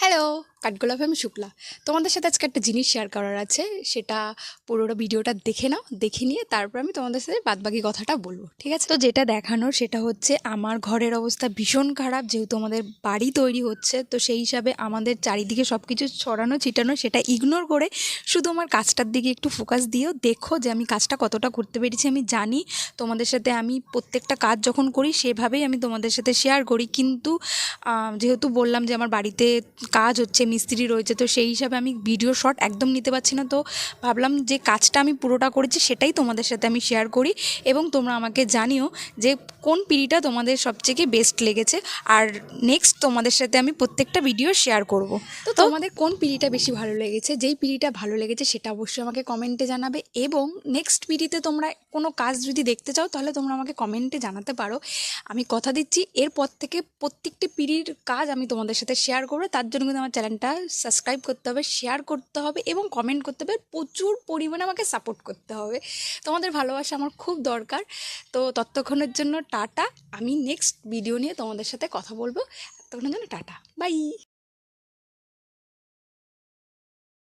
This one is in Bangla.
হ্যালো, কাঠগোলাপ আমি শুক্লা। তোমাদের সাথে আজকে একটা জিনিস শেয়ার করার আছে, সেটা পুরোটা ভিডিওটা দেখে নাও। দেখে নিয়ে তারপর আমি তোমাদের সাথে বাদবাকি কথাটা বলবো, ঠিক আছে? তো যেটা দেখানোর সেটা হচ্ছে আমার ঘরের অবস্থা ভীষণ খারাপ, যেহেতু আমাদের বাড়ি তৈরি হচ্ছে। তো সেই হিসাবে আমাদের চারিদিকে সব কিছু ছড়ানো ছিটানো, সেটা ইগনোর করে শুধু আমার কাজটার দিকে একটু ফোকাস দিও। দেখো যে আমি কাজটা কতটা করতে পেরেছি। আমি জানি তোমাদের সাথে আমি প্রত্যেকটা কাজ যখন করি সেভাবেই আমি তোমাদের সাথে শেয়ার করি, কিন্তু যেহেতু বললাম যে আমার বাড়িতে কাজ হচ্ছে, মিস্ত্রি রয়েছে, তো সেই হিসাবে আমি ভিডিও শট একদম নিতে পারছি না। তো ভাবলাম যে কাজটা আমি পুরোটা করেছি সেটাই তোমাদের সাথে আমি শেয়ার করি, এবং তোমরা আমাকে জানিও যে কোন পিঁড়িটা তোমাদের সবথেকে বেস্ট লেগেছে। আর নেক্সট তোমাদের সাথে আমি প্রত্যেকটা ভিডিও শেয়ার করব। তো তোমাদের কোন পিঁড়িটা বেশি ভালো লেগেছে, যেই পিঁড়িটা ভালো লেগেছে সেটা অবশ্যই আমাকে কমেন্টে জানাবে। এবং নেক্সট পিঁড়িতে তোমরা কোনো কাজ যদি দেখতে চাও তাহলে তোমরা আমাকে কমেন্টে জানাতে পারো। আমি কথা দিচ্ছি এরপর থেকে প্রত্যেকটি পিঁড়ির কাজ আমি তোমাদের সাথে শেয়ার করবো। তার জন্য কিন্তু আমার চ্যানেলটা সাবস্ক্রাইব করতে হবে, শেয়ার করতে হবে এবং কমেন্ট করতে হবে। প্রচুর পরিমাণে আমাকে সাপোর্ট করতে হবে। তোমাদের ভালোবাসা আমার খুব দরকার। তো ততক্ষণের জন্য টাটা। আমি নেক্সট ভিডিও নিয়ে তোমাদের সাথে কথা বলবো। ততক্ষণের জন্য টাটা, বাই।